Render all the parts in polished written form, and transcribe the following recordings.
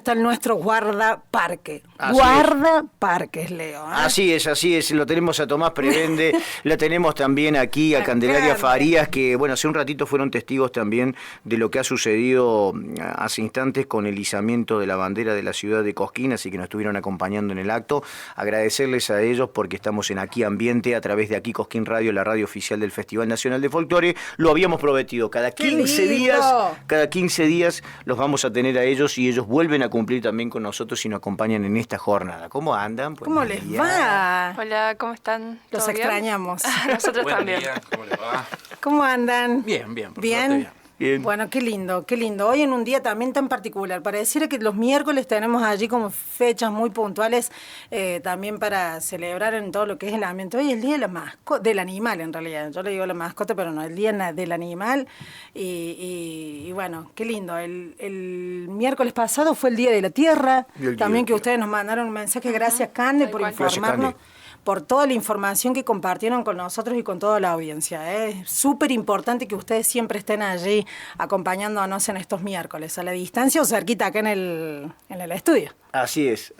está el nuestro guardaparque. Así Guardaparques, Leo. Así es, lo tenemos a Tomás Prebende, la tenemos también aquí a Candelaria Farías, que bueno, hace un ratito fueron testigos también de lo que ha sucedido hace instantes con el izamiento de la bandera de la ciudad de Cosquín, así que nos estuvieron acompañando en el acto. Agradecerles a ellos porque estamos en Aquí Ambiente, a través de Aquí Cosquín Radio, la radio oficial del Festival Nacional de Folclore. Lo habíamos prometido, cada 15 días los vamos a tener a ellos y ellos vuelven a cumplir también con nosotros y nos acompañan en esta jornada. ¿Cómo andan? ¿Cómo les va? Hola, ¿cómo están? Los extrañamos. Nosotros también. Día, ¿cómo les va? ¿Cómo andan? Bien, por ¿Bien? suerte, Bien. Bueno, qué lindo, qué lindo. Hoy en un día también tan particular. Pareciera que los miércoles tenemos allí como fechas muy puntuales también para celebrar en todo lo que es el ambiente. Hoy es el día de la mascota, del animal en realidad. Yo le digo la mascota, pero no, el día del animal. Y bueno, qué lindo. El miércoles pasado fue el Día de la Tierra. También que ustedes nos mandaron un mensaje. Gracias, Cande, por informarnos. Cande. Por toda la información que compartieron con nosotros y con toda la audiencia. Es súper importante que ustedes siempre estén allí acompañándonos en estos miércoles, a la distancia o cerquita acá en el estudio. Así es.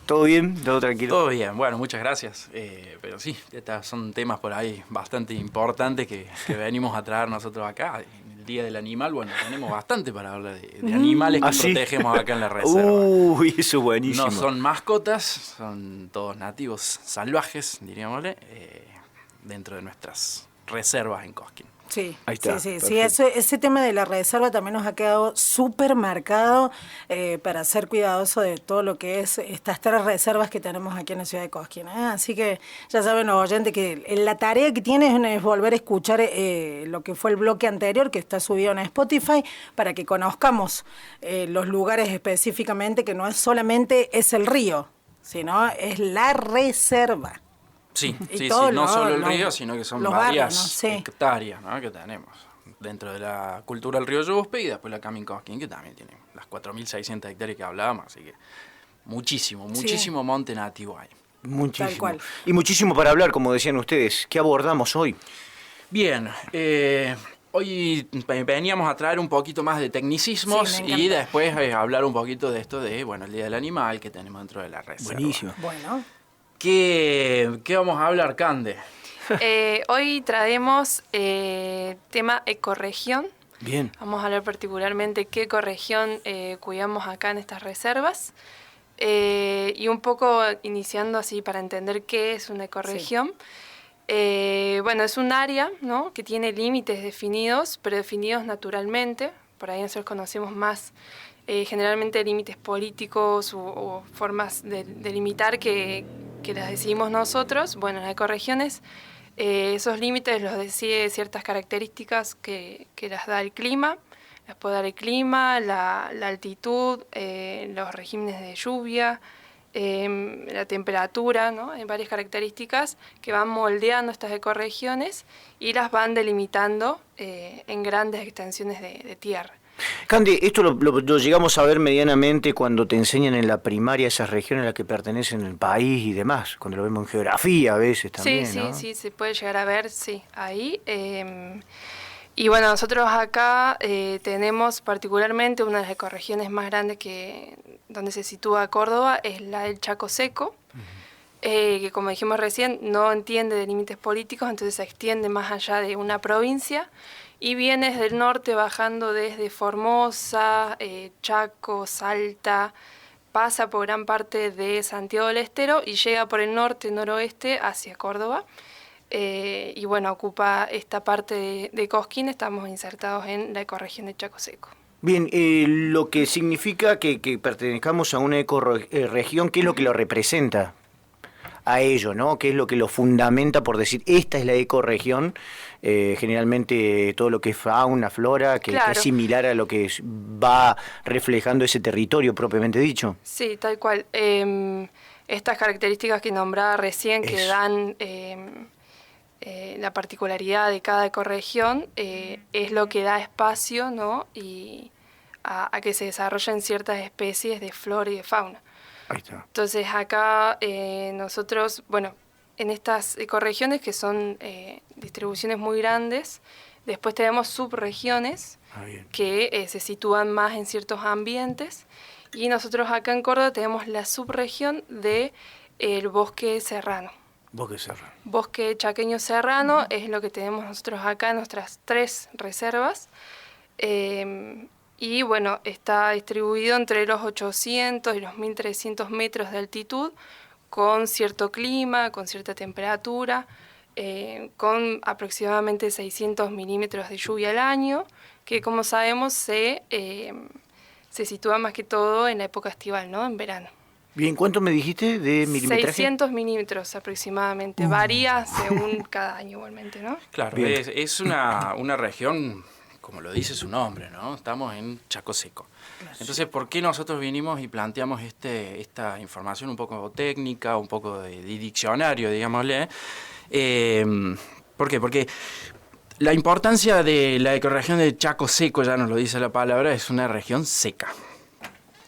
¿Todo bien? ¿Todo tranquilo? Todo bien, bueno, muchas gracias. Pero sí, estos son temas por ahí bastante importantes que venimos a traer nosotros acá. El Día del Animal, bueno, tenemos bastante para hablar de animales que protegemos acá en la reserva. Uy, eso es buenísimo. No son mascotas, son todos nativos salvajes, diríamosle, dentro de nuestras reservas en Cosquín. Sí, Ahí está, sí, perfecto. ese tema de la reserva también nos ha quedado súper marcado para ser cuidadoso de todo lo que es estas 3 reservas que tenemos aquí en la ciudad de Cosquín. Así que ya saben los oyentes que la tarea que tienen es volver a escuchar lo que fue el bloque anterior que está subido en Spotify para que conozcamos los lugares específicamente, que no es solamente es el río, sino es la reserva. Sí, todo, no solo el río, sino que son los varias barrios, ¿no? Sí. hectáreas, ¿no?, que tenemos dentro de la cultura del río Yuspe y después la Camin Cosquín, que también tiene las 4.600 hectáreas que hablábamos, así que muchísimo monte nativo hay. Muchísimo. Tal cual. Y muchísimo para hablar, como decían ustedes. ¿Qué abordamos hoy? Bien, hoy veníamos a traer un poquito más de tecnicismos Sí, me y encanta. después hablar un poquito de esto de, bueno, el Día del Animal que tenemos dentro de la reserva. Buenísimo. Bueno. ¿Qué vamos a hablar, Cande? Hoy traemos tema ecorregión. Bien. Vamos a hablar particularmente qué ecorregión cuidamos acá en estas reservas. Y un poco iniciando así para entender qué es una ecorregión. Bueno, es un área, ¿no?, que tiene límites definidos, pero definidos naturalmente. Por ahí nosotros conocemos más generalmente límites políticos o formas de limitar que las decidimos nosotros. Bueno, en las ecorregiones esos límites los decide ciertas características que las da el clima. Las puede dar el clima, la altitud, los regímenes de lluvia, la temperatura, ¿no? Hay varias características que van moldeando estas ecorregiones y las van delimitando en grandes extensiones de tierra. Cande, esto lo llegamos a ver medianamente cuando te enseñan en la primaria esas regiones a las que pertenecen el país y demás, cuando lo vemos en geografía a veces también, Sí, ¿no? sí, se puede llegar a ver, sí, ahí. Y bueno, nosotros acá tenemos particularmente una de las ecorregiones más grandes donde se sitúa Córdoba, es la del Chaco Seco, que como dijimos recién, no entiende de límites políticos, entonces se extiende más allá de una provincia y viene desde el norte bajando desde Formosa, Chaco, Salta, pasa por gran parte de Santiago del Estero y llega por el norte-noroeste hacia Córdoba. Y bueno, ocupa esta parte de Cosquín, estamos insertados en la ecorregión de Chaco Seco. Bien, lo que significa que pertenezcamos a una ecorregión, ¿qué es lo que lo representa a ello, ¿no? ¿Qué es lo que lo fundamenta por decir, esta es la ecorregión? Generalmente todo lo que es fauna, flora, que es similar a lo que va reflejando ese territorio propiamente dicho. Sí, tal cual. Estas características que nombraba recién, que dan la particularidad de cada ecorregión, es lo que da espacio, ¿no?, y a que se desarrollen ciertas especies de flora y de fauna. Ahí está. Entonces acá nosotros, bueno, en estas ecorregiones que son distribuciones muy grandes, después tenemos subregiones que se sitúan más en ciertos ambientes Y nosotros acá en Córdoba tenemos la subregión de el bosque serrano. Bosque serrano. Bosque chaqueño serrano es lo que tenemos nosotros acá en nuestras 3 reservas. Y bueno, está distribuido entre los 800 y los 1300 metros de altitud, con cierto clima, con cierta temperatura, con aproximadamente 600 milímetros de lluvia al año, que como sabemos se sitúa más que todo en la época estival, ¿no? En verano. Bien, ¿cuánto me dijiste de milimetraje? 600 milímetros aproximadamente, varía según cada año igualmente, ¿no? Claro, es una región, como lo dice su nombre, ¿no? Estamos en Chaco Seco. Entonces, ¿por qué nosotros vinimos y planteamos esta información un poco técnica, un poco de diccionario, digámosle? ¿Por qué? Porque la importancia de la ecorregión de Chaco Seco, ya nos lo dice la palabra, es una región seca.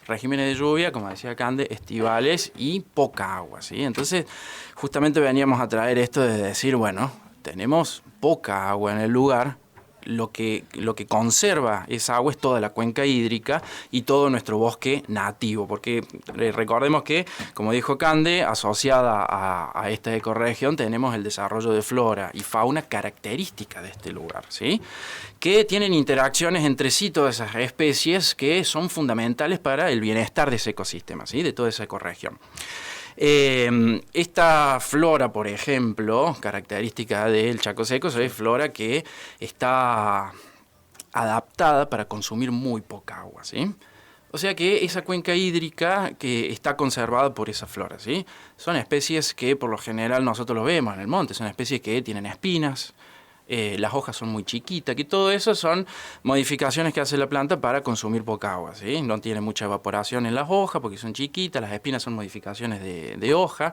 Regímenes de lluvia, como decía Cande, estivales y poca agua, ¿sí? Entonces, justamente veníamos a traer esto de decir, bueno, tenemos poca agua en el lugar. Lo que conserva esa agua es toda la cuenca hídrica y todo nuestro bosque nativo, porque recordemos que, como dijo Cande, asociada a esta ecorregión tenemos el desarrollo de flora y fauna característica de este lugar, ¿sí? Que tienen interacciones entre sí todas esas especies que son fundamentales para el bienestar de ese ecosistema, ¿sí? De toda esa ecorregión. Esta flora, por ejemplo, característica del Chaco Seco, es flora que está adaptada para consumir muy poca agua, ¿sí? O sea que esa cuenca hídrica que está conservada por esa flora, ¿sí? Son especies que por lo general nosotros lo vemos en el monte, son especies que tienen espinas, las hojas son muy chiquitas, que todo eso son modificaciones que hace la planta para consumir poca agua, ¿sí? No tiene mucha evaporación en las hojas porque son chiquitas, las espinas son modificaciones de hoja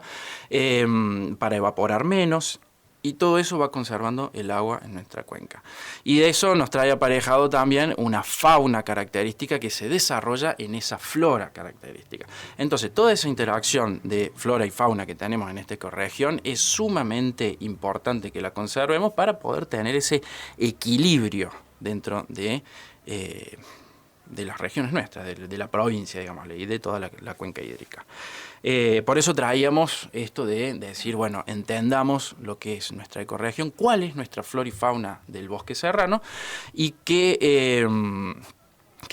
para evaporar menos. Y todo eso va conservando el agua en nuestra cuenca. Y de eso nos trae aparejado también una fauna característica que se desarrolla en esa flora característica. Entonces, toda esa interacción de flora y fauna que tenemos en esta ecorregión es sumamente importante que la conservemos para poder tener ese equilibrio dentro de las regiones nuestras, de la provincia, digamos, y de toda la cuenca hídrica. Por eso traíamos esto de decir, bueno, entendamos lo que es nuestra ecorregión, cuál es nuestra flora y fauna del bosque serrano y qué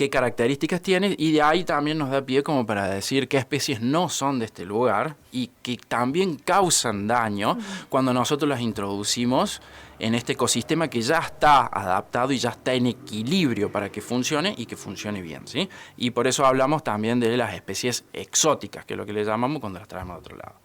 características tiene, y de ahí también nos da pie como para decir qué especies no son de este lugar y que también causan daño cuando nosotros las introducimos en este ecosistema que ya está adaptado y ya está en equilibrio para que funcione y que funcione bien, ¿sí? Y por eso hablamos también de las especies exóticas, que es lo que le llamamos cuando las traemos de otro lado,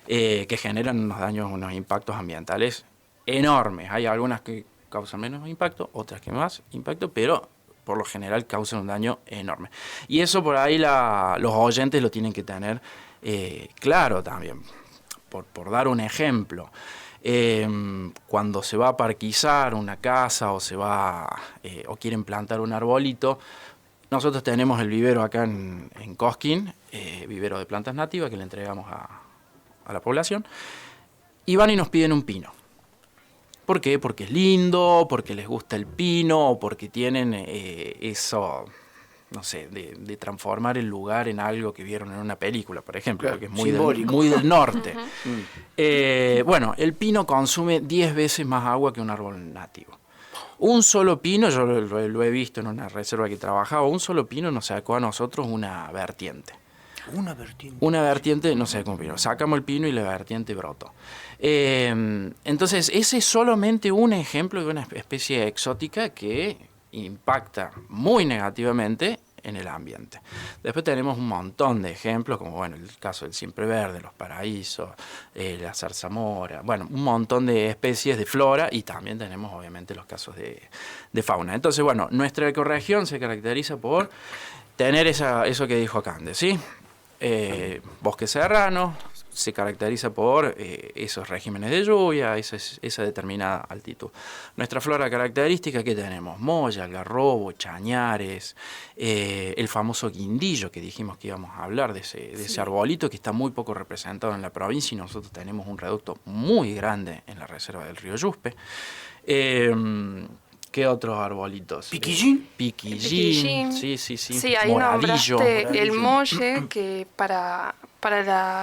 que generan unos daños, unos impactos ambientales enormes. Hay algunas que causan menos impacto, otras que más impacto, pero por lo general causan un daño enorme. Y eso por ahí los oyentes lo tienen que tener claro también. Por dar un ejemplo, cuando se va a parquizar una casa o o quieren plantar un arbolito, nosotros tenemos el vivero acá en Cosquín, vivero de plantas nativas que le entregamos a la población, y van y nos piden un pino. ¿Por qué? Porque es lindo, porque les gusta el pino, o porque tienen eso, no sé, de transformar el lugar en algo que vieron en una película, por ejemplo, claro, que es muy del norte. Bueno, el pino consume 10 veces más agua que un árbol nativo. Un solo pino, yo lo he visto en una reserva que trabajaba, un solo pino nos sacó a nosotros una vertiente. Una vertiente, no sé cómo pino. Sacamos el pino y la vertiente brotó. Entonces, ese es solamente un ejemplo de una especie exótica que impacta muy negativamente en el ambiente. Después tenemos un montón de ejemplos, como bueno, el caso del siempreverde, los paraísos, la zarzamora, bueno, un montón de especies de flora, y también tenemos obviamente los casos de fauna. Entonces, bueno, nuestra ecorregión se caracteriza por tener eso que dijo Cande, ¿sí? Bosque serrano, se caracteriza por esos regímenes de lluvia, esa determinada altitud. Nuestra flora característica, ¿qué tenemos? Moya, algarrobo, chañares, el famoso guindillo que dijimos que íbamos a hablar de ese arbolito que está muy poco representado en la provincia, y nosotros tenemos un reducto muy grande en la reserva del río Yuspe. ¿Qué otros arbolitos? ¿Piquillín? Piquillín, sí. Sí, ahí Moradillo. nombraste el molle, que para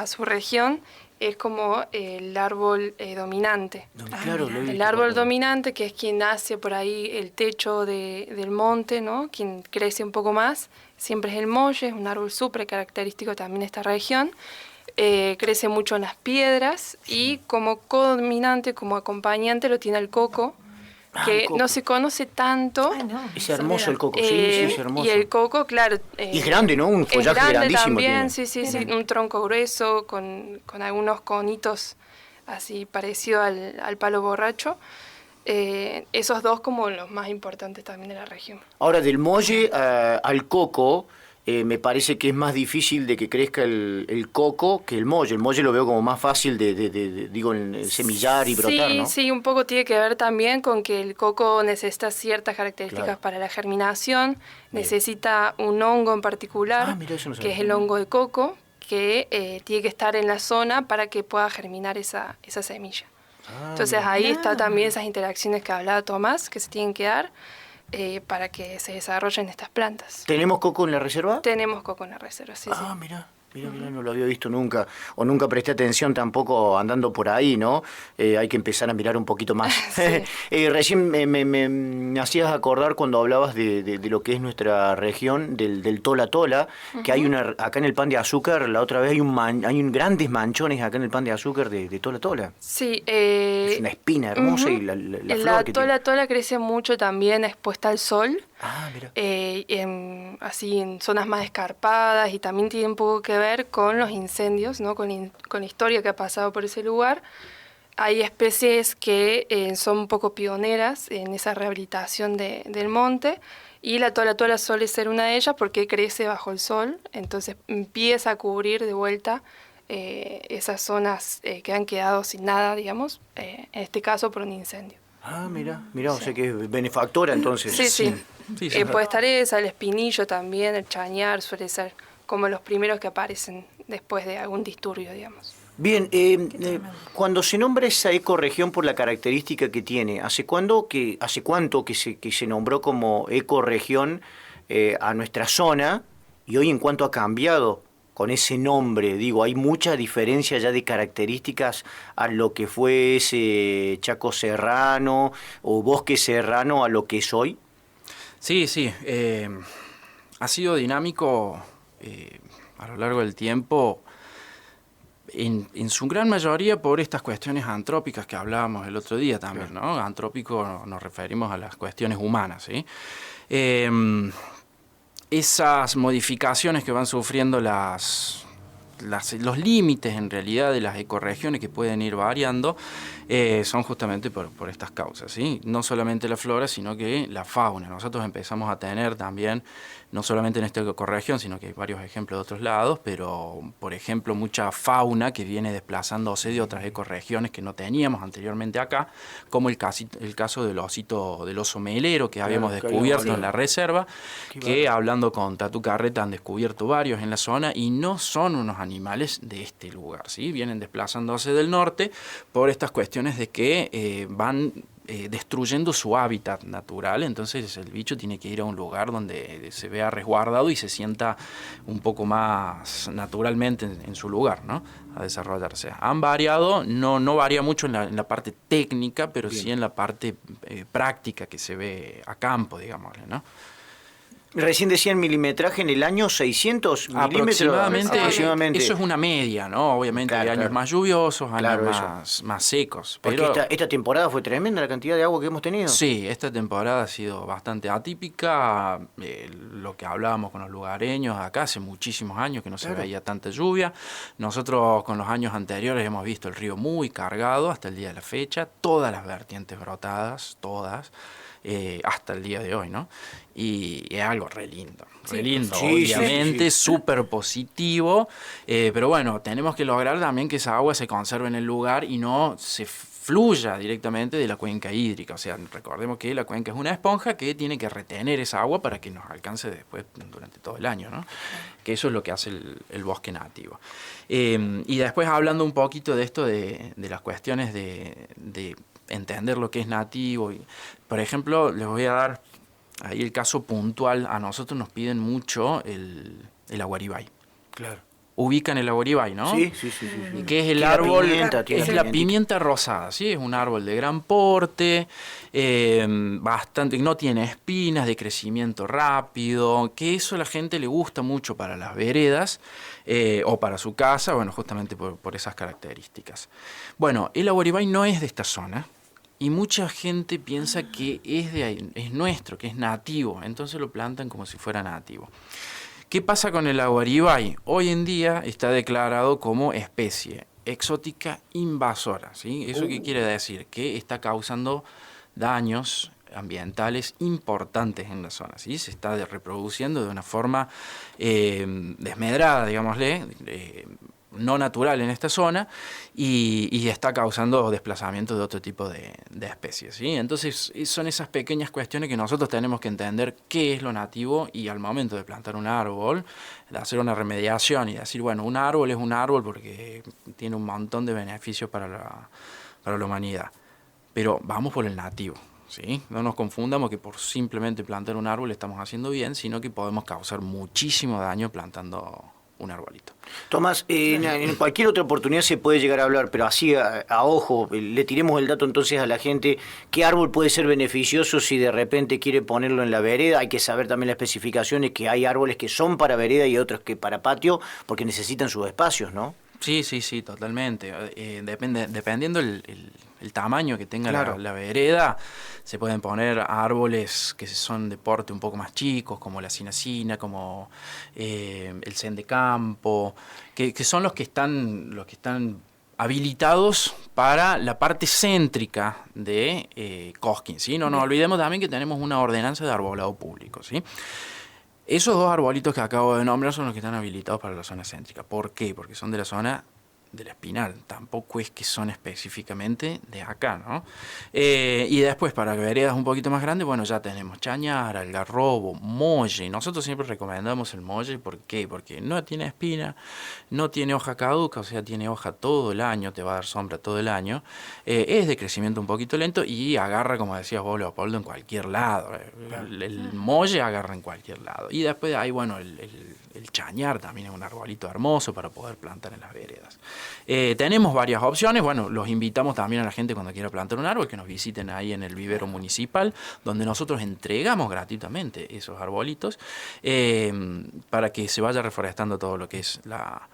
su región es como el árbol dominante. Claro, lo he El visto árbol por- dominante, que es quien hace por ahí el techo del monte, ¿no? Quien crece un poco más, siempre es el molle, es un árbol súper característico también de esta región. Crece mucho en las piedras y como codominante, como acompañante, lo tiene el coco, que el coco. no se conoce tanto. Ay, no, Es no hermoso sabía. el coco, sí, es hermoso. Y el coco, claro. Y es grande, ¿no? Un es follaje grande grandísimo también, tiene. sí, un tronco grueso con algunos conitos así parecido al palo borracho. Esos dos como los más importantes también de la región. Ahora, del molle al coco, me parece que es más difícil de que crezca el coco que el molle. El molle lo veo como más fácil digo, en semillar y brotar, ¿no? Sí, un poco tiene que ver también con que el coco necesita ciertas características Claro. para la germinación, necesita un hongo en particular, Ah, mira, eso no que sabía. es el hongo de coco, que tiene que estar en la zona para que pueda germinar esa semilla. Entonces ahí está también esas interacciones que hablaba Tomás, que se tienen que dar para que se desarrollen estas plantas. ¿Tenemos coco en la reserva? Tenemos coco en la reserva, sí. Mira, no lo había visto nunca, o nunca presté atención tampoco andando por ahí, ¿no? Hay que empezar a mirar un poquito más. Recién me hacías acordar cuando hablabas de lo que es nuestra región, del tola tola, que hay acá en el pan de azúcar, la otra vez hay grandes manchones acá en el pan de azúcar de tola tola. Sí, Es una espina hermosa y la flor la que tiene. tola crece mucho también expuesta al sol. Mira. Así en zonas más escarpadas, y también tiene un poco que ver con los incendios, ¿no? Con la historia que ha pasado por ese lugar. Hay especies que son un poco pioneras en esa rehabilitación del monte, y la tola suele ser una de ellas porque crece bajo el sol, entonces empieza a cubrir de vuelta esas zonas que han quedado sin nada, digamos, en este caso por un incendio. Mira, o sea que es benefactora entonces. Sí. Sí, Puede estar esa, el espinillo también, el chañar, suele ser como los primeros que aparecen después de algún disturbio, digamos. Bien, cuando se nombra esa ecorregión por la característica que tiene, ¿hace cuánto que se nombró como ecorregión a nuestra zona? Y hoy, ¿en cuánto ha cambiado con ese nombre? Digo, ¿hay mucha diferencia ya de características a lo que fue ese Chaco Serrano o Bosque Serrano a lo que es hoy? Sí, ha sido dinámico a lo largo del tiempo, en su gran mayoría por estas cuestiones antrópicas que hablábamos el otro día también, ¿no? Antrópico nos referimos a las cuestiones humanas, ¿sí? Esas modificaciones que van sufriendo los límites en realidad de las ecorregiones, que pueden ir variando, son justamente por estas causas, ¿sí? No solamente la flora, sino que la fauna. Nosotros empezamos a tener también, no solamente en esta ecorregión, sino que hay varios ejemplos de otros lados, pero por ejemplo mucha fauna que viene desplazándose de otras ecorregiones que no teníamos anteriormente acá, como el caso del oso melero que habíamos descubierto en la reserva, que hablando con Tatu Carreta han descubierto varios en la zona y no son unos animales de este lugar, ¿sí? Vienen desplazándose del norte por estas cuestiones de que van destruyendo su hábitat natural, entonces el bicho tiene que ir a un lugar donde se vea resguardado y se sienta un poco más naturalmente en su lugar, ¿no? A desarrollarse. Han variado, no varía mucho en la parte técnica, pero sí en la parte práctica que se ve a campo, digámosle, ¿no? Recién decían milimetraje en el año 600 milímetros. Aproximadamente. Eso es una media, ¿no? Obviamente hay años más lluviosos, años más secos. Porque esta temporada fue tremenda la cantidad de agua que hemos tenido. Sí, esta temporada ha sido bastante atípica. Lo que hablábamos con los lugareños acá, hace muchísimos años que no se veía tanta lluvia. Nosotros con los años anteriores hemos visto el río muy cargado hasta el día de la fecha, todas las vertientes brotadas, todas. Hasta el día de hoy, ¿no? Y es algo re lindo, obviamente, súper positivo, pero bueno, tenemos que lograr también que esa agua se conserve en el lugar y no se fluya directamente de la cuenca hídrica. O sea, recordemos que la cuenca es una esponja que tiene que retener esa agua para que nos alcance después durante todo el año, ¿no? Que eso es lo que hace el bosque nativo. Y después hablando un poquito de esto de las cuestiones de entender lo que es nativo. Por ejemplo, les voy a dar ahí el caso puntual. A nosotros nos piden mucho el aguaribay. Claro. Ubican el aguaribay, ¿no? Sí. Que es el Tiene árbol, pimienta, es la pimienta rosada, ¿sí? Es un árbol de gran porte, bastante, no tiene espinas, de crecimiento rápido, que eso a la gente le gusta mucho para las veredas o para su casa, bueno, justamente por esas características. Bueno, el aguaribay no es de esta zona. Y mucha gente piensa que es de ahí, es nuestro, que es nativo, entonces lo plantan como si fuera nativo. ¿Qué pasa con el aguaribay? Hoy en día está declarado como especie exótica invasora, ¿sí? ¿Eso qué quiere decir? Que está causando daños ambientales importantes en la zona, ¿sí? Se está reproduciendo de una forma desmedrada, digámosle, no natural en esta zona y está causando desplazamiento de otro tipo de especies, ¿sí? Entonces son esas pequeñas cuestiones que nosotros tenemos que entender qué es lo nativo y al momento de plantar un árbol, de hacer una remediación y decir, bueno, un árbol es un árbol porque tiene un montón de beneficios para la humanidad, pero vamos por el nativo. ¿Sí? No nos confundamos que por simplemente plantar un árbol estamos haciendo bien, sino que podemos causar muchísimo daño plantando un arbolito. Tomás, en cualquier otra oportunidad se puede llegar a hablar, pero así a ojo, le tiremos el dato entonces a la gente, ¿qué árbol puede ser beneficioso si de repente quiere ponerlo en la vereda? Hay que saber también las especificaciones, que hay árboles que son para vereda y otros que para patio, porque necesitan sus espacios, ¿no? Sí, totalmente. Dependiendo el tamaño que tenga claro. la vereda, se pueden poner árboles que son de porte un poco más chicos, como la cinacina, como el cen de campo, que son los que están habilitados para la parte céntrica de Cosquín, ¿sí? No nos olvidemos también que tenemos una ordenanza de arbolado público, ¿sí? Esos dos arbolitos que acabo de nombrar son los que están habilitados para la zona céntrica. ¿Por qué? Porque son de la zona del Espinal. Tampoco es que son específicamente de acá, ¿no? Y después, para veredas un poquito más grandes, bueno, ya tenemos chañar, algarrobo, molle. Nosotros siempre recomendamos el molle. ¿Por qué? Porque no tiene espina, no tiene hoja caduca, o sea, tiene hoja todo el año, te va a dar sombra todo el año. Es de crecimiento un poquito lento y agarra, como decías vos, Leopoldo, en cualquier lado. El molle agarra en cualquier lado. Y después hay, bueno, el chañar también es un arbolito hermoso para poder plantar en las veredas. Tenemos varias opciones. Bueno, los invitamos también a la gente cuando quiera plantar un árbol que nos visiten ahí en el vivero municipal, donde nosotros entregamos gratuitamente esos arbolitos para que se vaya reforestando todo lo que es la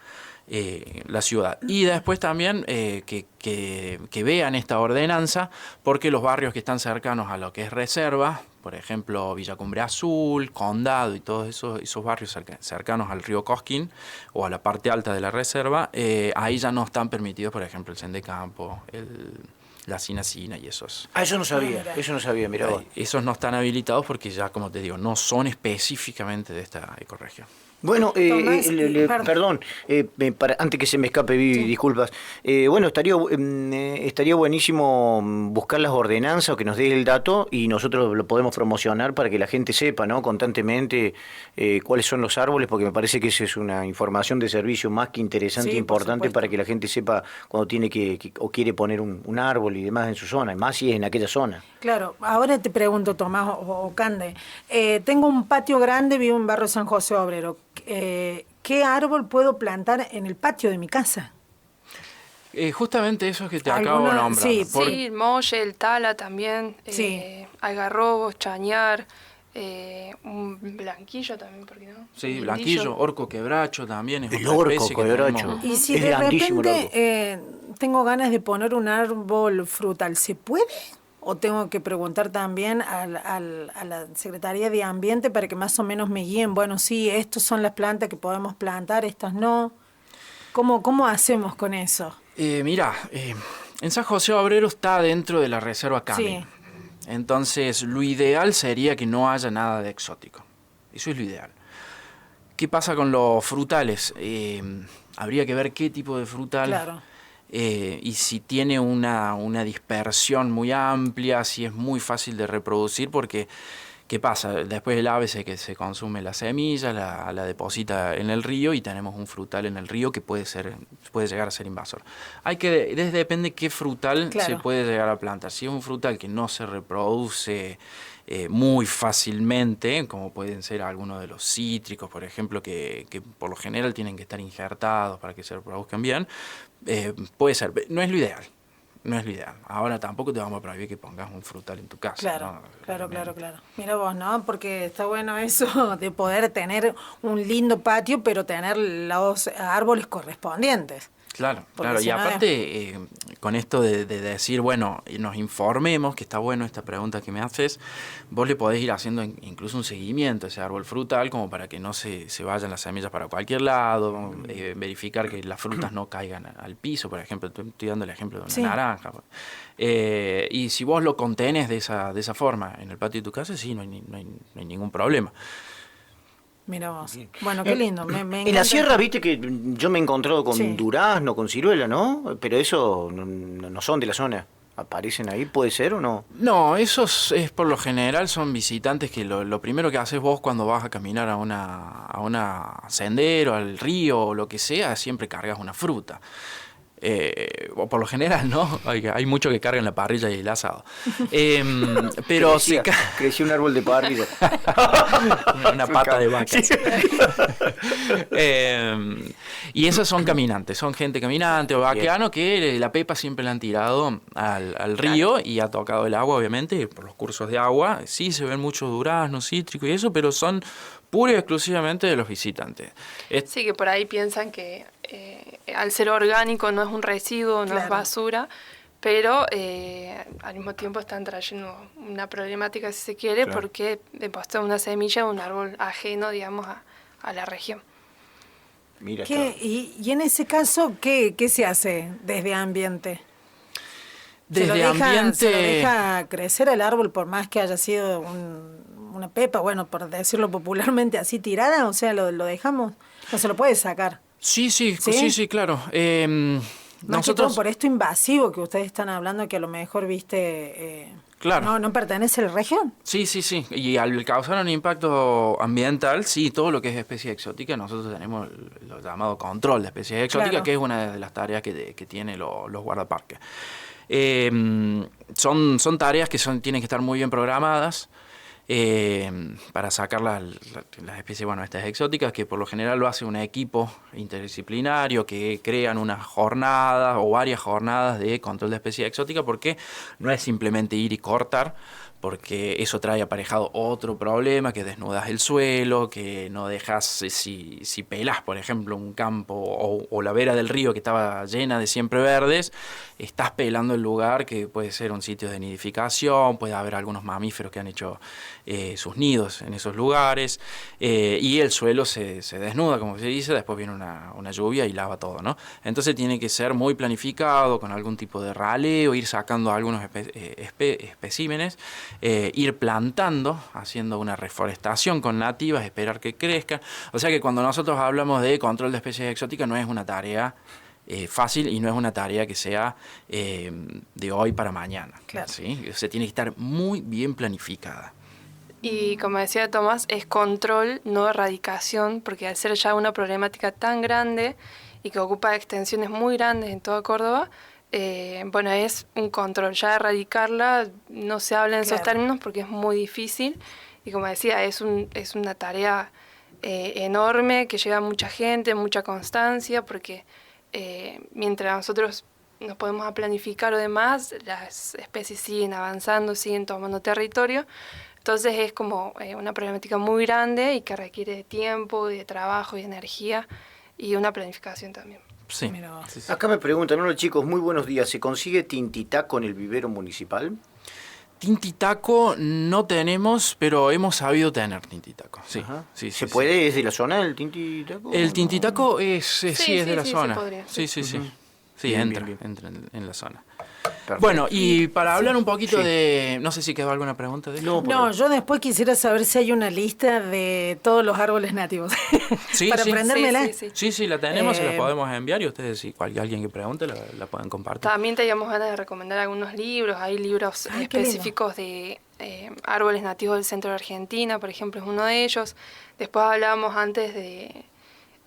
ciudad. Y después también que vean esta ordenanza, porque los barrios que están cercanos a lo que es reserva, por ejemplo Villa Cumbre Azul, Condado y todos esos barrios cercanos al río Cosquín o a la parte alta de la reserva, ahí ya no están permitidos, por ejemplo, el cen de campo, la cinacina y esos. Eso no sabía, mirá vos. Esos no están habilitados porque ya, como te digo, no son específicamente de esta ecorregión. Bueno, Tomás, perdón, antes que se me escape, Vivi, disculpas. Bueno, estaría buenísimo buscar las ordenanzas o que nos dé el dato y nosotros lo podemos promocionar para que la gente sepa, ¿no? Constantemente cuáles son los árboles, porque me parece que esa es una información de servicio más que interesante e importante para que la gente sepa cuando tiene o quiere poner un árbol y demás en su zona, más si es en aquella zona. Claro, ahora te pregunto, Tomás o Cande, tengo un patio grande, vivo en barrio San José Obrero. ¿Qué árbol puedo plantar en el patio de mi casa? Justamente eso que te acabo de nombrar. Sí, sí, el molle, el tala también, algarrobos, chañar, un blanquillo también, ¿por qué no? Sí, blanquillo, orco quebracho también es el otra orco especie quebracho. Y si es de grandísimo repente tengo ganas de poner un árbol frutal, ¿se puede? ¿O tengo que preguntar también a la Secretaría de Ambiente para que más o menos me guíen? Bueno, sí, estas son las plantas que podemos plantar, estas no. ¿Cómo hacemos con eso? Mira, en San José Obrero está dentro de la Reserva Cami. Sí. Entonces, lo ideal sería que no haya nada de exótico. Eso es lo ideal. ¿Qué pasa con los frutales? Habría que ver qué tipo de frutal. Claro. Y si tiene una dispersión muy amplia, si es muy fácil de reproducir, porque ¿Qué pasa? Después el ave se consume la semilla, la deposita en el río y tenemos un frutal en el río que puede llegar a ser invasor. Depende qué frutal se puede llegar a plantar. Si es un frutal que no se reproduce muy fácilmente, como pueden ser algunos de los cítricos, por ejemplo, que por lo general tienen que estar injertados para que se reproduzcan bien, puede ser. No es lo ideal. No es lo ideal. Ahora tampoco te vamos a prohibir que pongas un frutal en tu casa. Claro, ¿no? claro. Mira vos, ¿no? Porque está bueno eso de poder tener un lindo patio, pero tener los árboles correspondientes. Claro. Si y aparte, con esto de decir, bueno, nos informemos, que está bueno esta pregunta que me haces, vos le podés ir haciendo incluso un seguimiento a ese árbol frutal, como para que no se vayan las semillas para cualquier lado, verificar que las frutas no caigan al piso, por ejemplo, estoy dando el ejemplo de una naranja. Y si vos lo contenés de esa forma en el patio de tu casa, sí, no hay ningún problema. Mira vos. Bueno, qué lindo. En la sierra, viste que yo me he encontrado con durazno, con ciruela, ¿no? Pero eso no son de la zona. ¿Aparecen ahí? ¿Puede ser o no? No, esos es por lo general son visitantes que lo primero que haces vos cuando vas a caminar a una sendero, al río o lo que sea, siempre cargas una fruta. O por lo general, ¿no? Hay mucho que carga en la parrilla y el asado. Pero creció un árbol de parrilla. una pata de vaca. Sí. Y esos son caminantes, son gente caminante o vaqueano que la pepa siempre la han tirado al río y ha tocado el agua, obviamente, por los cursos de agua. Sí, se ven muchos duraznos, cítricos y eso, pero son pura y exclusivamente de los visitantes. Sí, que por ahí piensan que al ser orgánico no es un residuo, no es basura, pero al mismo tiempo están trayendo una problemática, si se quiere, porque deposita una semilla de un árbol ajeno, digamos, a la región. Mira, y en ese caso, ¿qué se hace desde ambiente? ¿Se lo deja crecer el árbol por más que haya sido una pepa, bueno, por decirlo popularmente, así tirada? O sea, ¿lo dejamos? ¿No se lo puede sacar? Sí, claro. Más que todo por esto invasivo que ustedes están hablando, que a lo mejor, claro. no pertenece a la región. Sí. Y al causar un impacto ambiental, sí, todo lo que es especie exótica, nosotros tenemos lo llamado control de especies exóticas, que es una de las tareas que tienen los guardaparques. Son tareas que tienen que estar muy bien programadas. Para sacar las especies, estas exóticas, que por lo general lo hace un equipo interdisciplinario que crean unas jornadas o varias jornadas de control de especies exóticas, porque no es simplemente ir y cortar, porque eso trae aparejado otro problema, que desnudas el suelo, que no dejas, si pelás, por ejemplo, un campo o la vera del río que estaba llena de siempre verdes, estás pelando el lugar que puede ser un sitio de nidificación, puede haber algunos mamíferos que han hecho sus nidos en esos lugares, y el suelo se desnuda, como se dice, después viene una lluvia y lava todo, ¿no? Entonces tiene que ser muy planificado, con algún tipo de raleo, ir sacando algunos especímenes, ir plantando, haciendo una reforestación con nativas, esperar que crezcan. O sea que cuando nosotros hablamos de control de especies exóticas no es una tarea fácil y no es una tarea que sea de hoy para mañana. Claro. ¿Sí? Se tiene que estar muy bien planificada. Y como decía Tomás, es control, no erradicación, porque al ser ya una problemática tan grande y que ocupa extensiones muy grandes en toda Córdoba, es un control. Ya erradicarla no se habla en esos términos porque es muy difícil y como decía, es una tarea enorme que lleva a mucha gente, mucha constancia, porque mientras nosotros nos podemos planificar o demás, las especies siguen avanzando, siguen tomando territorio. Entonces es como una problemática muy grande y que requiere de tiempo, de trabajo y de energía y una planificación también. Sí. Acá me preguntan, hola chicos, muy buenos días, ¿se consigue tintitaco en el vivero municipal? Tintitaco no tenemos, pero hemos sabido tener tintitaco. Sí. ¿Se puede? ¿Es de la zona el tintitaco? El tintitaco es de la zona. Se podría. Sí. Uh-huh. Sí, Bien. entra en la zona. Perfecto. Bueno, y para hablar un poquito de... No sé si quedó alguna pregunta de eso. No, yo después quisiera saber si hay una lista de todos los árboles nativos. Para aprendérmela. Sí, la tenemos, se la podemos enviar y ustedes, si alguien que pregunte, la pueden compartir. También teníamos ganas de recomendar algunos libros. Hay libros específicos de árboles nativos del centro de Argentina, por ejemplo, es uno de ellos. Después hablábamos antes de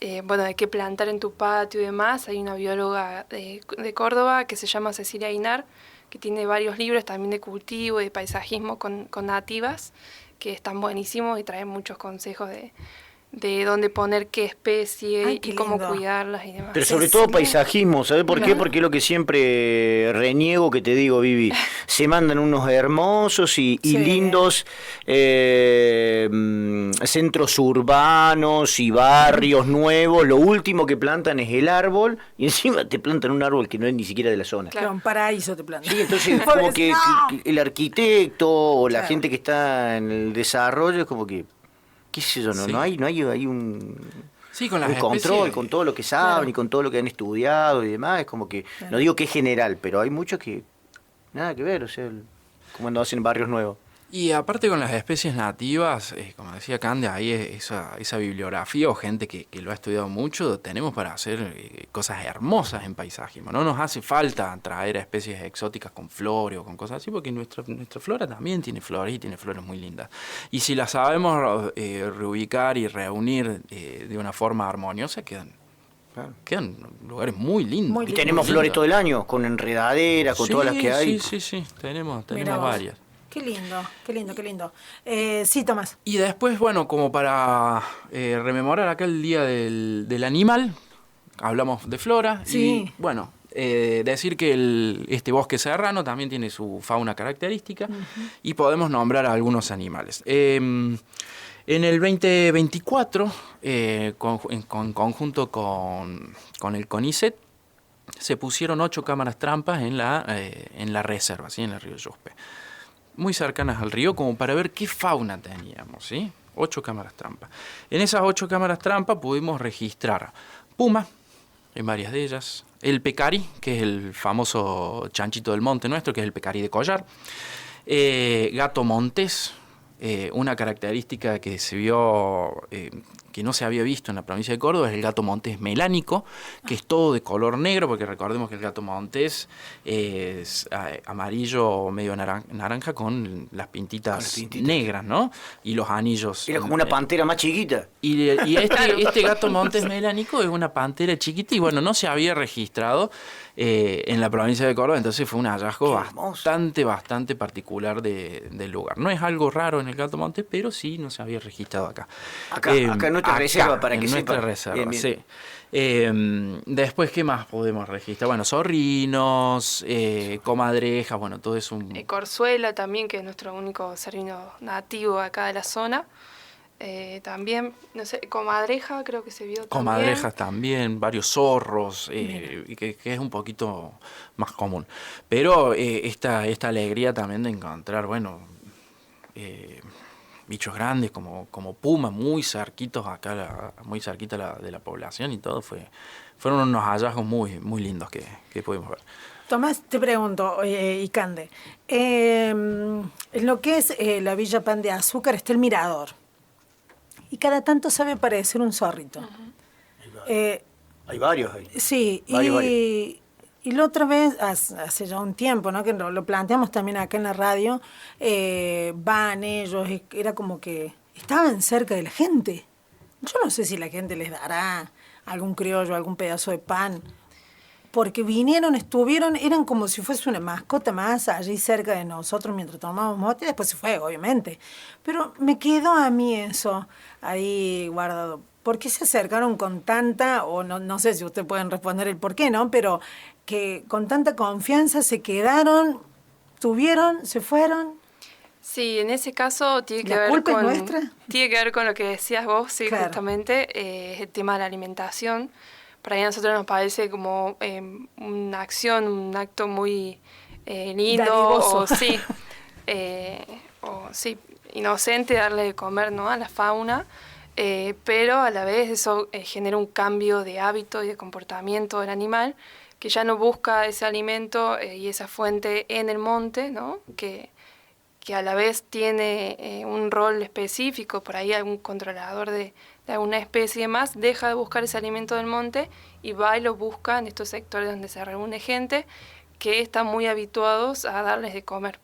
qué plantar en tu patio y demás. Hay una bióloga de Córdoba que se llama Cecilia Ainar, que tiene varios libros también de cultivo y de paisajismo con nativas, que están buenísimos y traen muchos consejos de dónde poner qué especie y cómo cuidarlas y demás. Pero sobre todo paisajismo, ¿sabes por qué? Porque es lo que siempre reniego, que te digo, Vivi. Se mandan unos hermosos y lindos centros urbanos y barrios nuevos. Lo último que plantan es el árbol y encima te plantan un árbol que no es ni siquiera de la zona. Claro, un paraíso te plantan. Sí, entonces como que el arquitecto o la gente que está en el desarrollo es como que, qué sé yo, no hay un, sí, con las un control especies, con todo lo que saben y con todo lo que han estudiado y demás. Es como que, no digo que es general, pero hay muchos que nada que ver, o sea, como cuando hacen barrios nuevos. Y aparte con las especies nativas, como decía Cande, ahí esa bibliografía o gente que lo ha estudiado mucho, tenemos para hacer cosas hermosas en paisajismo. No nos hace falta traer especies exóticas con flores o con cosas así, porque nuestra flora también tiene flores y tiene flores muy lindas. Y si las sabemos reubicar y reunir de una forma armoniosa, quedan lugares muy lindos. Y tenemos flores todo el año, con enredaderas, con todas las que hay. Sí, tenemos varias. Qué lindo. Sí, Tomás. Y después, bueno, como para rememorar acá el Día del Animal, hablamos de flora. Sí. Y bueno, decir que este bosque serrano también tiene su fauna característica y podemos nombrar a algunos animales. En el 2024, en conjunto con el CONICET, se pusieron 8 cámaras trampas en la reserva, ¿sí? En el río Yuspe, muy cercanas al río, como para ver qué fauna teníamos, ¿sí? 8 cámaras trampa. En esas 8 cámaras trampa pudimos registrar puma, en varias de ellas, el pecarí, que es el famoso chanchito del monte nuestro, que es el pecarí de collar, gato montés, una característica que se vio, que no se había visto en la provincia de Córdoba, es el gato montés melánico, que es todo de color negro, porque recordemos que el gato montés es amarillo medio naranja con las pintitas negras, ¿no? Y los anillos. Era como una pantera más chiquita. Y este gato montés melánico es una pantera chiquita y bueno, no se había registrado en la provincia de Córdoba, entonces fue un hallazgo bastante particular del lugar. No es algo raro en el gato montés, pero sí no se había registrado acá. Acá en nuestra reserva, para que sepa. En nuestra reserva, bien. Sí. Después, ¿qué más podemos registrar? Bueno, zorrinos, comadrejas, bueno, todo es un... Corzuela también, que es nuestro único cervino nativo acá de la zona. También, no sé, comadreja creo que se vio también. Comadrejas también, varios zorros, que es un poquito más común. Pero esta alegría también de encontrar, bueno, bichos grandes como puma, muy cerquitos acá, muy cerquita de la población y todo, fueron unos hallazgos muy, muy lindos que pudimos ver. Tomás, te pregunto, y Cande, en lo que es la Villa Pan de Azúcar está el mirador. Y cada tanto sabe aparecer un zorrito. Hay varios ahí. Sí, y la otra vez, hace ya un tiempo, ¿no? Que lo planteamos también acá en la radio, van ellos, era como que estaban cerca de la gente. Yo no sé si la gente les dará algún criollo, algún pedazo de pan, porque vinieron, estuvieron, eran como si fuese una mascota más allí cerca de nosotros mientras tomábamos mote, y después se fue, obviamente. Pero me quedó a mí eso ahí guardado. ¿Por qué se acercaron con tanta, o no sé si ustedes pueden responder el por qué, ¿no? Pero que con tanta confianza se quedaron, tuvieron, se fueron. Sí, en ese caso tiene que ver con... ¿La culpa es nuestra? Tiene que ver con lo que decías vos, sí, claro. Justamente, es el tema de la alimentación. Para ahí a nosotros nos parece como una acción, un acto muy lindo, dadivoso. o sí, inocente darle de comer, ¿no? A la fauna, pero a la vez eso genera un cambio de hábito y de comportamiento del animal, que ya no busca ese alimento y esa fuente en el monte, ¿no? Que a la vez tiene un rol específico, por ahí algún controlador de alguna especie y demás, deja de buscar ese alimento del monte y va y lo busca en estos sectores donde se reúne gente que están muy habituados a darles de comer.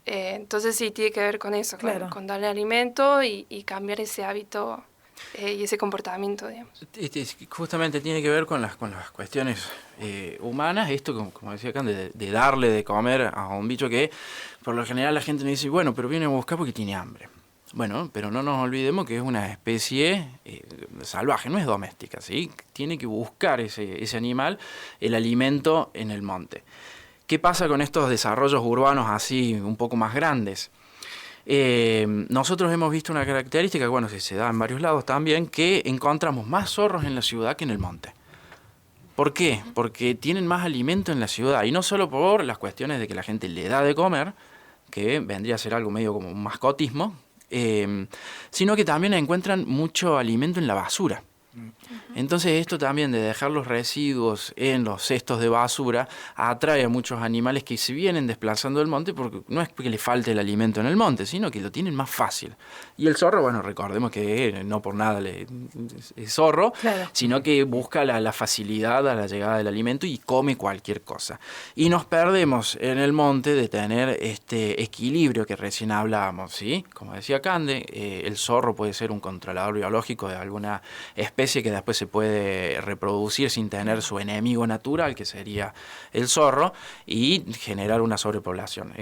Entonces sí, tiene que ver con eso, Claro. con darle alimento y cambiar ese hábito y ese comportamiento, digamos. Justamente tiene que ver con las cuestiones humanas, esto como decía acá, de darle de comer a un bicho que por lo general la gente nos dice, bueno, pero viene a buscar porque tiene hambre. Bueno, pero no nos olvidemos que es una especie salvaje, no es doméstica, ¿sí? Tiene que buscar ese animal el alimento en el monte. ¿Qué pasa con estos desarrollos urbanos así un poco más grandes? Nosotros hemos visto una característica, bueno, se da en varios lados también, que encontramos más zorros en la ciudad que en el monte. ¿Por qué? Porque tienen más alimento en la ciudad, y no solo por las cuestiones de que la gente le da de comer, que vendría a ser algo medio como un mascotismo, sino que también encuentran mucho alimento en la basura. Entonces esto también de dejar los residuos en los cestos de basura atrae a muchos animales que se vienen desplazando del monte, porque no es porque le falte el alimento en el monte, sino que lo tienen más fácil. Y el zorro, bueno, recordemos que no por nada es zorro, Claro. sino que busca la facilidad a la llegada del alimento y come cualquier cosa. Y nos perdemos en el monte de tener este equilibrio que recién hablábamos, ¿sí? Como decía Cande, el zorro puede ser un controlador biológico de alguna especie que después se puede reproducir sin tener su enemigo natural, que sería el zorro, y generar una sobrepoblación,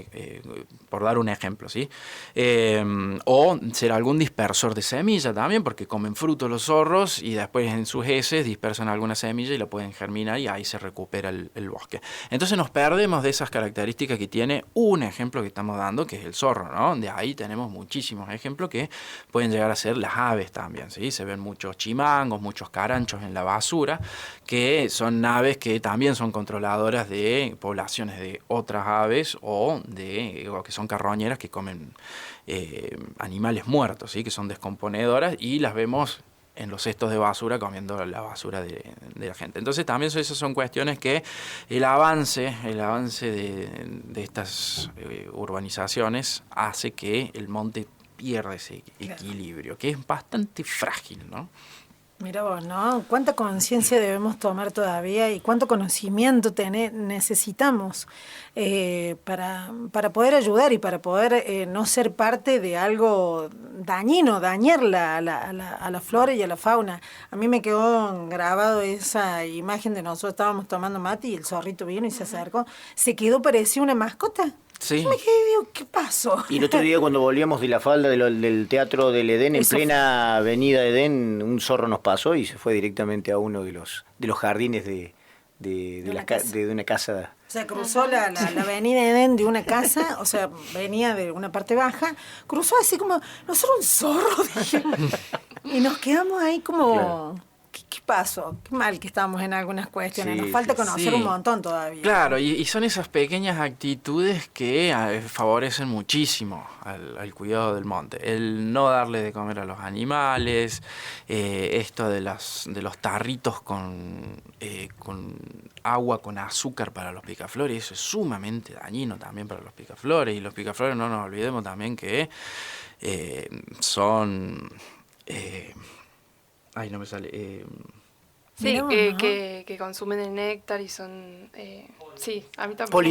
por dar un ejemplo, ¿sí? O ser algún dispersor de semilla también, porque comen frutos los zorros y después en sus heces dispersan alguna semilla y la pueden germinar y ahí se recupera el bosque. Entonces nos perdemos de esas características que tiene un ejemplo que estamos dando, que es el zorro, ¿no? De ahí tenemos muchísimos ejemplos que pueden llegar a ser las aves también, ¿sí? Se ven muchos chimangos, muchos caranchos en la basura, que son aves que también son controladoras de poblaciones de otras aves o que son carroñeras que comen animales muertos, ¿sí? Que son descomponedoras, y las vemos en los cestos de basura comiendo la basura de la gente. Entonces también esas son cuestiones que el avance de estas urbanizaciones hace que el monte pierda ese equilibrio, que es bastante frágil, ¿no? Mira vos, ¿no? ¿Cuánta conciencia debemos tomar todavía y cuánto conocimiento necesitamos para poder ayudar y para poder no ser parte de algo dañino, dañar a la flora y a la fauna? A mí me quedó grabado esa imagen de nosotros estábamos tomando mate y el zorrito vino y se acercó. Se quedó, parecía una mascota. Sí. Yo me quedé y digo, ¿qué pasó? Y el otro día cuando volvíamos de la falda del Teatro del Edén, en Eso plena avenida Edén, un zorro nos pasó y se fue directamente a uno de los jardines de una casa. O sea, cruzó la avenida Edén de una casa, o sea, venía de una parte baja, cruzó así como, nosotros un zorro, dije. Y nos quedamos ahí como, Claro. ¿qué pasó? Qué mal que estamos en algunas cuestiones, Sí, nos falta sí, conocer sí. un montón todavía. Claro, y son esas pequeñas actitudes que favorecen muchísimo al cuidado del monte. El no darle de comer a los animales, esto de los tarritos con agua con azúcar para los picaflores, eso es sumamente dañino también para los picaflores. Y los picaflores, no nos olvidemos también que son... ay, no me sale... Sí, Mirá vos, ¿no? que consumen el néctar y son... sí, a mí tampoco.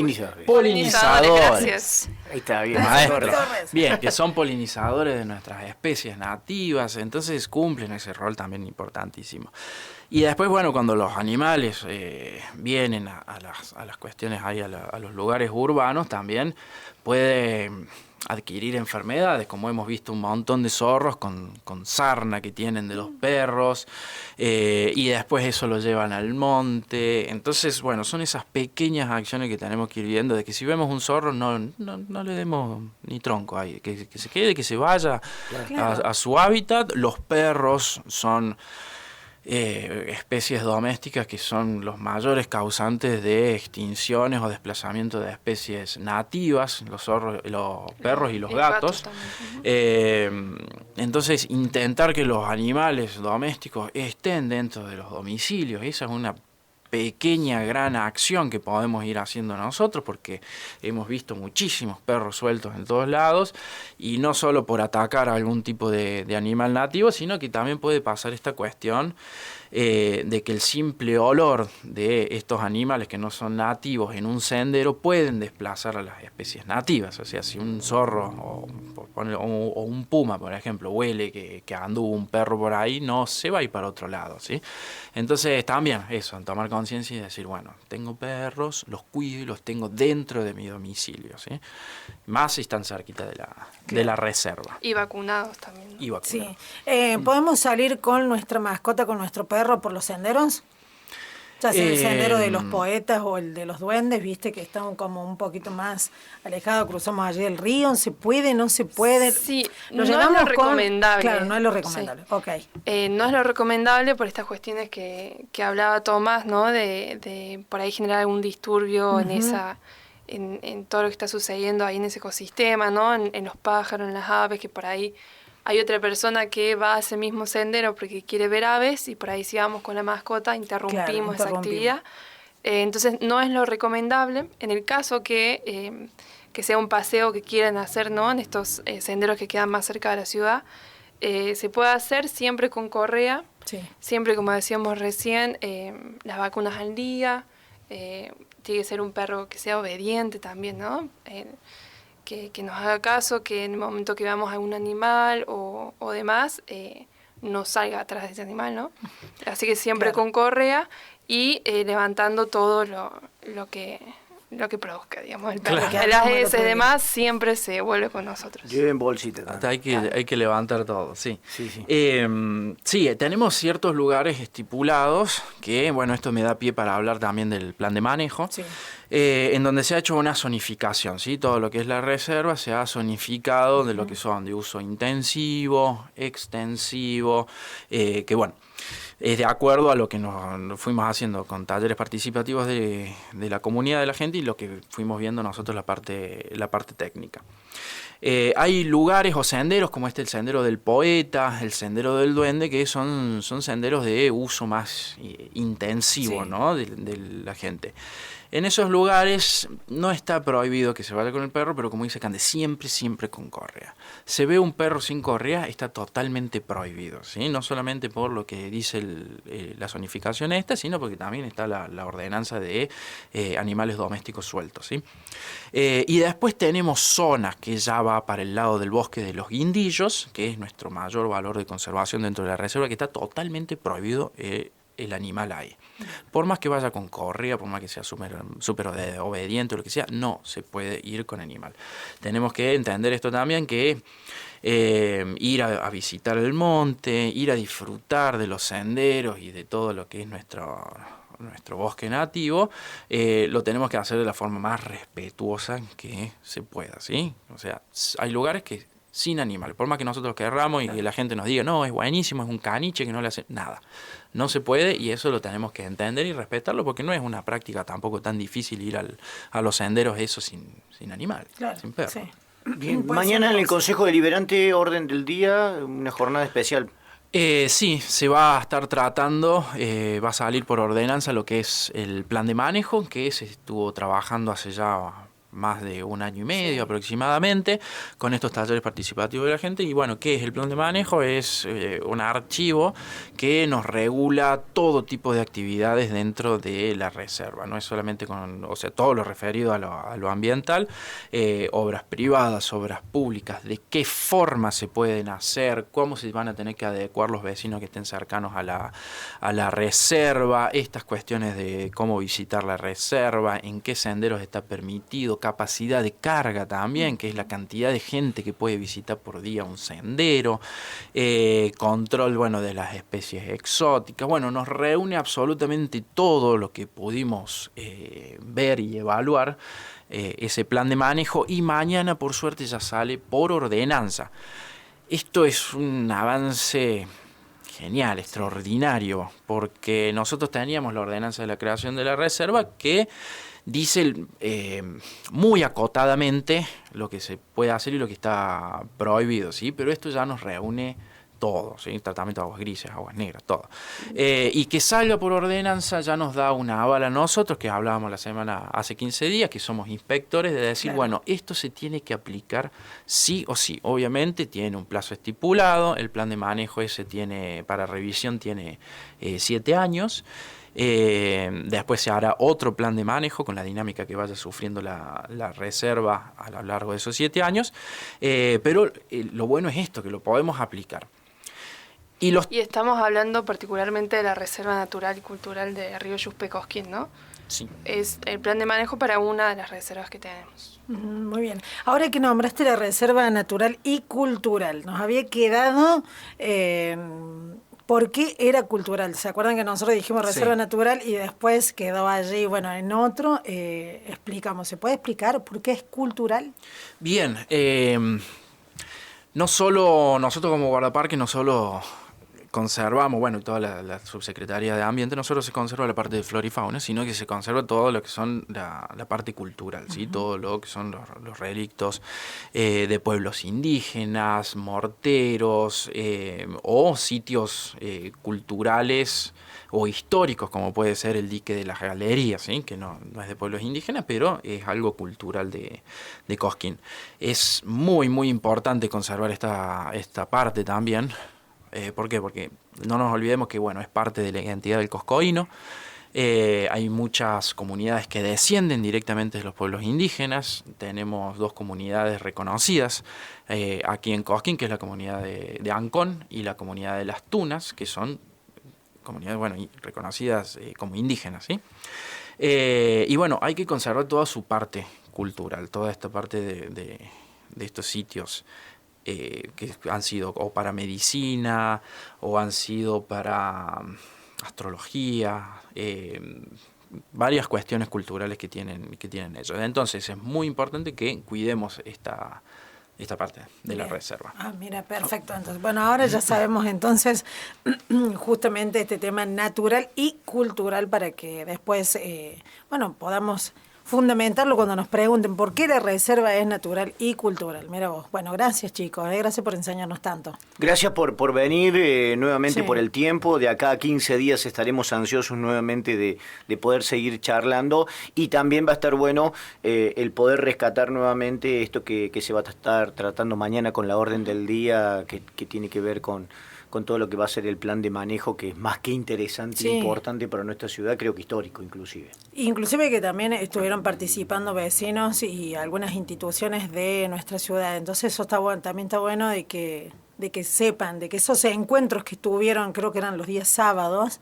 Polinizadores. Gracias. Ahí está, bien. Maestro. Torres. Bien, que son polinizadores de nuestras especies nativas, entonces cumplen ese rol también importantísimo. Y después, bueno, cuando los animales vienen a las cuestiones ahí, a los lugares urbanos, también puede adquirir enfermedades, como hemos visto un montón de zorros con sarna que tienen de los perros, y después eso lo llevan al monte. Entonces, bueno, son esas pequeñas acciones que tenemos que ir viendo, de que si vemos un zorro no le demos ni tronco ahí, que se quede, que se vaya a su hábitat. Los perros son... especies domésticas que son los mayores causantes de extinciones o desplazamiento de especies nativas, los perros y los gatos. Entonces, intentar que los animales domésticos estén dentro de los domicilios, esa es una pequeña, gran acción que podemos ir haciendo nosotros, porque hemos visto muchísimos perros sueltos en todos lados, y no solo por atacar a algún tipo de animal nativo, sino que también puede pasar esta cuestión de que el simple olor de estos animales que no son nativos en un sendero pueden desplazar a las especies nativas. O sea, si un zorro o un puma, por ejemplo, huele que anduvo un perro por ahí, no se va a ir para otro lado, ¿sí? Entonces también eso, tomar conciencia y decir, bueno, tengo perros, los cuido y los tengo dentro de mi domicilio, ¿sí? Más si están cerquita de la reserva. Y vacunados también, ¿no? Y vacunados. Sí. ¿Podemos salir con nuestra mascota, con nuestro perro, por los senderos? Ya sea el sendero de los poetas o el de los duendes, viste que están como un poquito más alejados, cruzamos allí el río, ¿se puede, no se puede? Sí, no es lo recomendable. Claro, no es lo recomendable, sí. Ok. No es lo recomendable por estas cuestiones que hablaba Tomás, ¿no? De por ahí generar algún disturbio en todo lo que está sucediendo ahí en ese ecosistema, ¿no? En los pájaros, en las aves, que por ahí hay otra persona que va a ese mismo sendero porque quiere ver aves y por ahí si vamos con la mascota interrumpimos esa actividad. Entonces no es lo recomendable. En el caso que sea un paseo que quieran hacer, ¿no? En estos senderos que quedan más cerca de la ciudad, se puede hacer siempre con correa, sí. Siempre, como decíamos recién, las vacunas al día, tiene que ser un perro que sea obediente también, ¿no? Que nos haga caso, que en el momento que veamos algún animal o demás, no salga atrás de ese animal, ¿no? Así que siempre con correa y levantando todo lo que produzca, digamos, el perro. Claro. Las heces y demás siempre se vuelve con nosotros. Lleven bolsita. Hay que levantar todo, sí. Sí, tenemos ciertos lugares estipulados que, bueno, esto me da pie para hablar también del plan de manejo. Sí. En donde se ha hecho una zonificación, ¿sí? Todo lo que es la reserva se ha zonificado de lo que son de uso intensivo, extensivo, que bueno, es de acuerdo a lo que nos fuimos haciendo con talleres participativos de la comunidad de la gente y lo que fuimos viendo nosotros la parte técnica. Hay lugares o senderos como el sendero del poeta, el sendero del duende, que son senderos de uso más intensivo, sí. ¿No? de la gente. En esos lugares no está prohibido que se vaya con el perro, pero como dice Cande, siempre con correa. Se ve un perro sin correa, está totalmente prohibido, ¿sí? No solamente por lo que dice la zonificación esta, sino porque también está la ordenanza de animales domésticos sueltos, ¿sí? Y después tenemos zonas que ya va para el lado del bosque de los guindillos, que es nuestro mayor valor de conservación dentro de la reserva, que está totalmente prohibido el animal ahí. Por más que vaya con correa, por más que sea súper obediente o lo que sea, no se puede ir con animal. Tenemos que entender esto también, que ir a visitar el monte, ir a disfrutar de los senderos y de todo lo que es nuestro bosque nativo, lo tenemos que hacer de la forma más respetuosa que se pueda, ¿sí? O sea, hay lugares que sin animal, por más que nosotros querramos y que la gente nos diga, no, es buenísimo, es un caniche que no le hace nada. No se puede y eso lo tenemos que entender y respetarlo porque no es una práctica tampoco tan difícil ir a los senderos eso sin animal, claro, sin perro. Sí. Bien, mañana en el Consejo Deliberante, orden del día, una jornada especial. Sí, se va a estar tratando, va a salir por ordenanza lo que es el plan de manejo, que se estuvo trabajando hace ya más de 1 año y medio aproximadamente, con estos talleres participativos de la gente. Y bueno, ¿qué es el plan de manejo? Es un archivo que nos regula todo tipo de actividades dentro de la reserva. No es solamente todo lo referido a lo ambiental, obras privadas, obras públicas, de qué forma se pueden hacer, cómo se van a tener que adecuar los vecinos que estén cercanos a la reserva, estas cuestiones de cómo visitar la reserva, en qué senderos está permitido, capacidad de carga también, que es la cantidad de gente que puede visitar por día un sendero, control, de las especies exóticas. Nos reúne absolutamente todo lo que pudimos ver y evaluar, ese plan de manejo, y mañana por suerte ya sale por ordenanza. Esto es un avance genial, extraordinario, porque nosotros teníamos la ordenanza de la creación de la reserva que dice muy acotadamente lo que se puede hacer y lo que está prohibido, ¿sí? Pero esto ya nos reúne todo, ¿sí? Tratamiento de aguas grises, aguas negras, todo. Y que salga por ordenanza ya nos da una aval a nosotros, que hablábamos hace 15 días, que somos inspectores, de decir, claro, bueno, esto se tiene que aplicar sí o sí. Obviamente tiene un plazo estipulado, el plan de manejo ese para revisión tiene 7 años. Después se hará otro plan de manejo con la dinámica que vaya sufriendo la reserva a lo largo de esos 7 años, pero lo bueno es esto, que lo podemos aplicar. Y estamos hablando particularmente de la Reserva Natural y Cultural de Río Yuspe-Cosquín, ¿no? Sí. Es el plan de manejo para una de las reservas que tenemos. Muy bien. Ahora que nombraste la Reserva Natural y Cultural, nos había quedado... ¿por qué era cultural? ¿Se acuerdan que nosotros dijimos reserva natural y después quedó allí, bueno, en otro? Explicamos, ¿se puede explicar por qué es cultural? Bien, no solo nosotros como guardaparque, no solo conservamos, bueno, toda la subsecretaría de Ambiente, no solo se conserva la parte de flora y fauna, sino que se conserva todo lo que son la parte cultural, ¿sí? Todo lo que son los relictos de pueblos indígenas, morteros o sitios culturales o históricos, como puede ser el dique de las galerías, ¿sí? Que no es de pueblos indígenas, pero es algo cultural de Cosquín. Es muy, muy importante conservar esta parte también. ¿Por qué? Porque no nos olvidemos que, bueno, es parte de la identidad del coscoíno. Hay muchas comunidades que descienden directamente de los pueblos indígenas. Tenemos 2 comunidades reconocidas aquí en Cosquín, que es la comunidad de Ancón y la comunidad de Las Tunas, que son comunidades, bueno, reconocidas como indígenas, ¿sí? Y bueno, hay que conservar toda su parte cultural, toda esta parte de estos sitios que han sido o para medicina o han sido para astrología, varias cuestiones culturales que tienen ellos. Entonces es muy importante que cuidemos esta parte de la reserva. Mira, perfecto. Entonces, bueno, ahora ya sabemos entonces justamente este tema natural y cultural para que después, podamos fundamentarlo cuando nos pregunten por qué la reserva es natural y cultural. Mira vos. Bueno, gracias chicos, gracias por enseñarnos tanto. Gracias por venir nuevamente, por el tiempo. De acá a 15 días estaremos ansiosos nuevamente de poder seguir charlando, y también va a estar bueno el poder rescatar nuevamente esto que se va a estar tratando mañana con la orden del día, que tiene que ver con todo lo que va a ser el plan de manejo, que es más que interesante e importante para nuestra ciudad, creo que histórico inclusive. Inclusive que también estuvieron participando vecinos y algunas instituciones de nuestra ciudad, entonces eso está bueno, también está bueno de que sepan, de que esos encuentros que estuvieron, creo que eran los días sábados,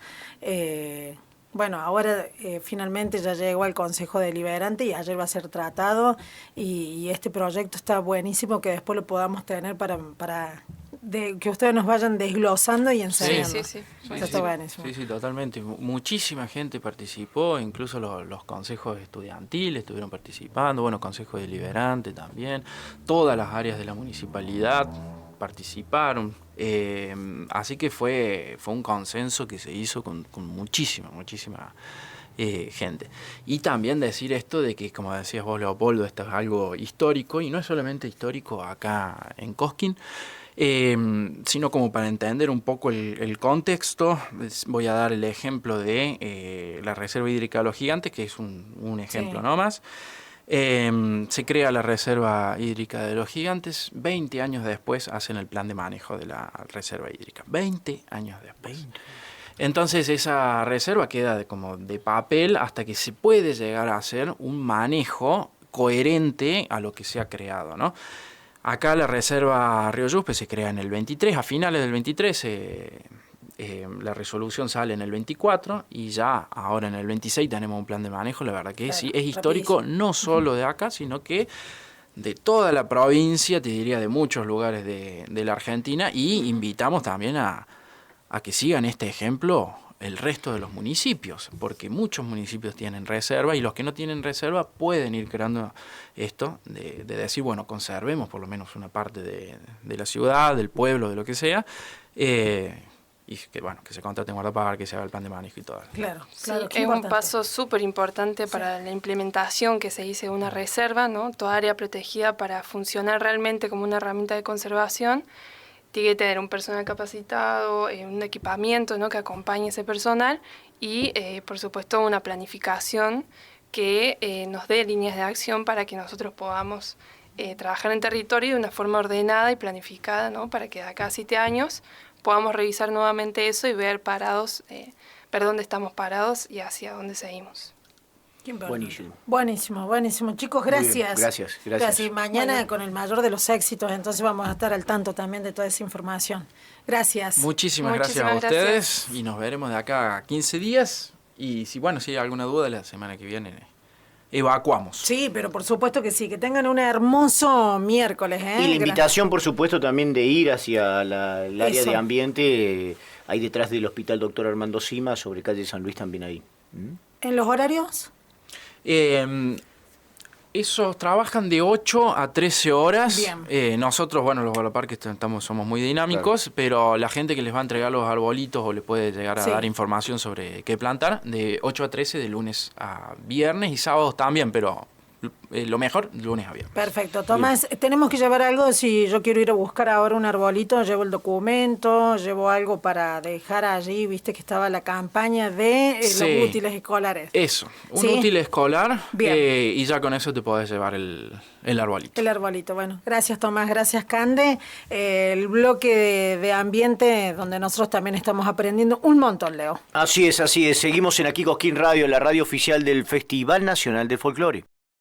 ahora finalmente ya llegó al Consejo Deliberante y ayer va a ser tratado, y este proyecto está buenísimo, que después lo podamos tener para que ustedes nos vayan desglosando y enseñando. Sí. Está buenísimo. Sí, totalmente. Muchísima gente participó, incluso los consejos estudiantiles estuvieron participando, consejos deliberante también, todas las áreas de la municipalidad participaron, así que fue un consenso que se hizo con muchísima gente. Y también decir esto de que, como decías vos, Leopoldo, esto es algo histórico, y no es solamente histórico acá en Cosquín, sino como para entender un poco el contexto. Voy a dar el ejemplo de la Reserva Hídrica de los Gigantes, que es un ejemplo nomás. Se crea la Reserva Hídrica de los Gigantes, 20 años después hacen el plan de manejo de la Reserva Hídrica, 20 años después. Entonces esa reserva queda como de papel hasta que se puede llegar a hacer un manejo coherente a lo que se ha creado, ¿no? Acá la Reserva Río Yuspe se crea en el 23, a finales del 23 la resolución sale en el 24 y ya ahora en el 26 tenemos un plan de manejo. La verdad que sí, es histórico, rapidísimo. No solo de acá, sino que de toda la provincia, te diría de muchos lugares de la Argentina, y invitamos también a que sigan este ejemplo el resto de los municipios, porque muchos municipios tienen reserva, y los que no tienen reserva pueden ir creando esto de decir, conservemos por lo menos una parte de la ciudad, del pueblo, de lo que sea, y que se contraten guardaparques, que se haga el plan de manejo y todo. Claro, es un paso súper importante para la implementación que se dice de una reserva, ¿no? Toda área protegida para funcionar realmente como una herramienta de conservación. tiene que tener un personal capacitado, un equipamiento, ¿no?, que acompañe ese personal y, por supuesto, una planificación que nos dé líneas de acción para que nosotros podamos trabajar en territorio de una forma ordenada y planificada, ¿no?, para que de acá a 7 años podamos revisar nuevamente eso y ver ver dónde estamos parados y hacia dónde seguimos. Buenísimo. Buenísimo. Chicos, gracias. Gracias. Y mañana con el mayor de los éxitos, entonces vamos a estar al tanto también de toda esa información. Gracias. Muchísimas gracias a ustedes y nos veremos de acá a 15 días. Y si hay alguna duda, la semana que viene evacuamos. Sí, pero por supuesto que sí, que tengan un hermoso miércoles. Y la invitación, por supuesto, también de ir hacia el área de ambiente, ahí detrás del Hospital Dr. Armando Sima, sobre calle San Luis también ahí. ¿En los horarios? Esos trabajan de 8 a 13 horas. Bien. Nosotros, los guardaparques somos muy dinámicos, claro, pero la gente que les va a entregar los arbolitos o les puede llegar a dar información sobre qué plantar, de 8 a 13 de lunes a viernes y sábados también, pero lo mejor, lunes a viernes. Perfecto. Tomás, tenemos que llevar algo. Si yo quiero ir a buscar ahora un arbolito, llevo el documento, llevo algo para dejar allí, viste que estaba la campaña de los útiles escolares. Eso, un útil escolar, y ya con eso te podés llevar el arbolito. El arbolito, bueno. Gracias, Tomás, gracias, Cande. El bloque de ambiente donde nosotros también estamos aprendiendo un montón, Leo. Así es. Seguimos en Aquí Cosquín Radio, la radio oficial del Festival Nacional de Folclore.